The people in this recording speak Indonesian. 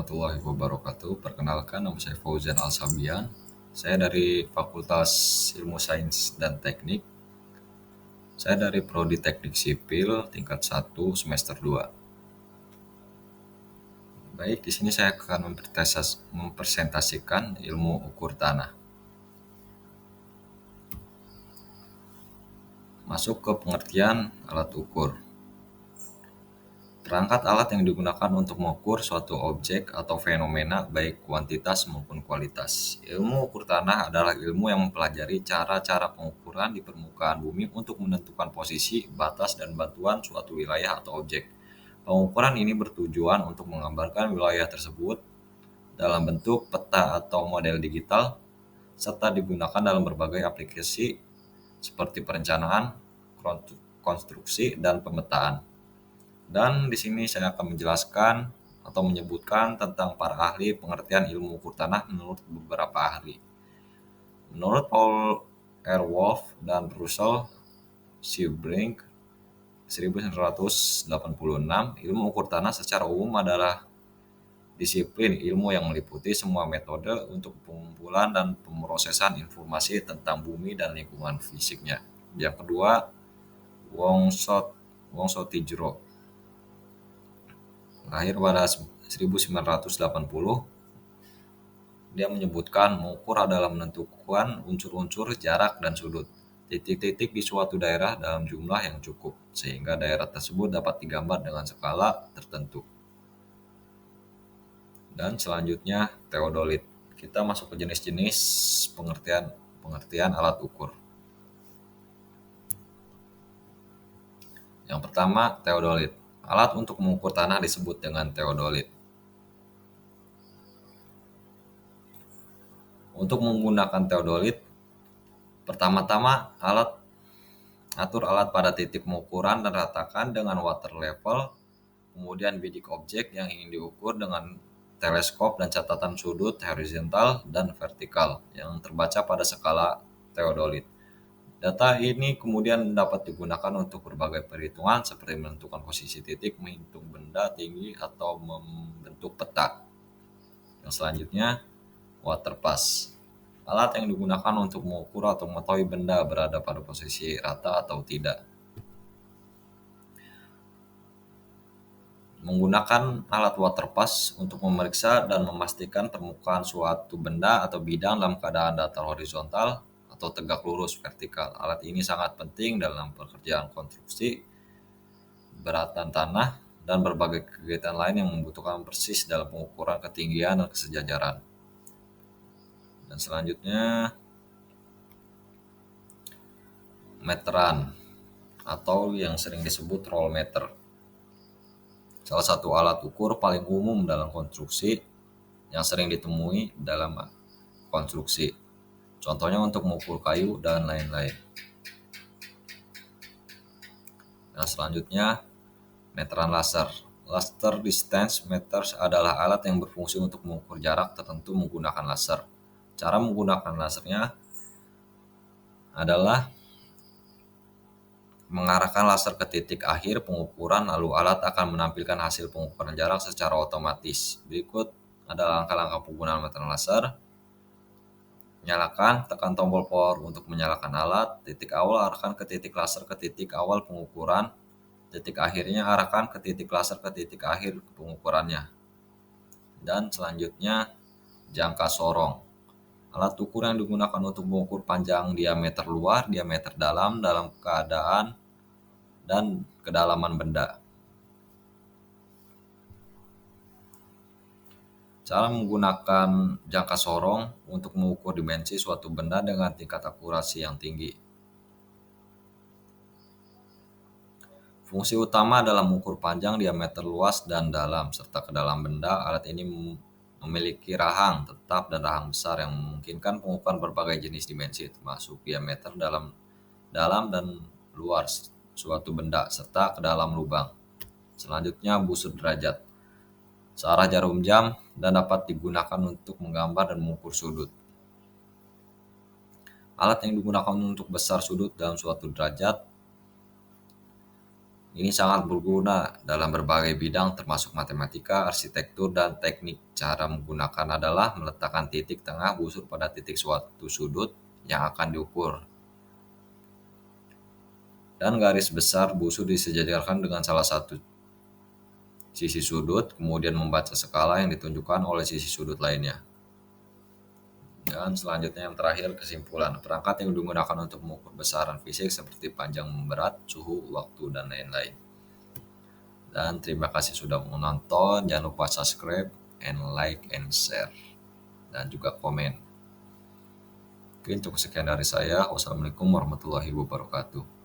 warahmatullahi wabarakatuh. Perkenalkan, nama saya Fauzan Al-Sabian. Saya dari Fakultas Ilmu Sains dan Teknik. Saya dari Prodi Teknik Sipil tingkat 1 semester 2. Baik, di sini saya akan mempresentasikan ilmu ukur tanah. Masuk ke pengertian alat ukur. Perangkat alat yang digunakan untuk mengukur suatu objek atau fenomena baik kuantitas maupun kualitas. Ilmu ukur tanah adalah ilmu yang mempelajari cara-cara pengukuran di permukaan bumi untuk menentukan posisi, batas, dan bantuan suatu wilayah atau objek. Pengukuran ini bertujuan untuk menggambarkan wilayah tersebut dalam bentuk peta atau model digital, serta digunakan dalam berbagai aplikasi seperti perencanaan, konstruksi, dan pemetaan. Dan di sini saya akan menjelaskan atau menyebutkan tentang para ahli pengertian ilmu ukur tanah menurut beberapa ahli. Menurut Paul R. Wolf dan Russell Schiebrink 1986, ilmu ukur tanah secara umum adalah disiplin ilmu yang meliputi semua metode untuk pengumpulan dan pemrosesan informasi tentang bumi dan lingkungan fisiknya. Yang kedua, Wong Sotijro lahir pada 1980. Dia menyebutkan mengukur adalah menentukan unsur-unsur jarak dan sudut titik-titik di suatu daerah dalam jumlah yang cukup sehingga daerah tersebut dapat digambar dengan skala tertentu. Dan selanjutnya teodolit. Kita masuk ke jenis-jenis pengertian alat ukur. Yang pertama, teodolit. Alat untuk mengukur tanah disebut dengan teodolit. Untuk menggunakan teodolit, pertama-tama atur alat pada titik pengukuran dan ratakan dengan water level, kemudian bidik objek yang ingin diukur dengan teleskop dan catatan sudut horizontal dan vertikal yang terbaca pada skala teodolit. Data ini kemudian dapat digunakan untuk berbagai perhitungan seperti menentukan posisi titik, menghitung benda tinggi, atau membentuk peta. Yang selanjutnya, waterpass. Alat yang digunakan untuk mengukur atau mengetahui benda berada pada posisi rata atau tidak. Menggunakan alat waterpass untuk memeriksa dan memastikan permukaan suatu benda atau bidang dalam keadaan datar horizontal atau tegak lurus vertikal. Alat ini sangat penting dalam pekerjaan konstruksi, beratan tanah, dan berbagai kegiatan lain yang membutuhkan persis dalam pengukuran ketinggian dan kesejajaran. Dan selanjutnya, meteran atau yang sering disebut roll meter. Salah satu alat ukur paling umum dalam konstruksi yang sering ditemui dalam konstruksi. Contohnya untuk mengukur kayu dan lain-lain. Nah, selanjutnya, meteran laser. Laser distance meters adalah alat yang berfungsi untuk mengukur jarak tertentu menggunakan laser. Cara menggunakan lasernya adalah mengarahkan laser ke titik akhir pengukuran, lalu alat akan menampilkan hasil pengukuran jarak secara otomatis. Berikut adalah langkah-langkah penggunaan meteran laser. Nyalakan, tekan tombol power untuk menyalakan alat. Titik awal arahkan ke titik laser ke titik awal pengukuran. Titik akhirnya arahkan ke titik laser ke titik akhir pengukurannya. Dan selanjutnya, jangka sorong. Alat ukur yang digunakan untuk mengukur panjang diameter luar, diameter dalam keadaan dan kedalaman benda. Cara menggunakan jangka sorong untuk mengukur dimensi suatu benda dengan tingkat akurasi yang tinggi. Fungsi utama adalah mengukur panjang, diameter luas, dan dalam, serta kedalam benda. Alat ini memiliki rahang tetap dan rahang besar yang memungkinkan pengukuran berbagai jenis dimensi, termasuk diameter dalam dan luar suatu benda, serta ke dalam lubang. Selanjutnya, busur derajat. Searah jarum jam dan dapat digunakan untuk menggambar dan mengukur sudut. Alat yang digunakan untuk besar sudut dalam suatu derajat Ini sangat berguna dalam berbagai bidang termasuk matematika, arsitektur, dan teknik. Cara menggunakan adalah meletakkan titik tengah busur pada titik suatu sudut yang akan diukur. Dan garis besar busur disejajarkan dengan salah satu sisi sudut, kemudian membaca skala yang ditunjukkan oleh sisi sudut lainnya. Dan selanjutnya yang terakhir, kesimpulan. Perangkat yang digunakan untuk mengukur besaran fisik seperti panjang berat, suhu, waktu, dan lain-lain. Dan terima kasih sudah menonton. Jangan lupa subscribe and like and share. Dan juga komen. Oke, cukup sekian dari saya. Wassalamualaikum warahmatullahi wabarakatuh.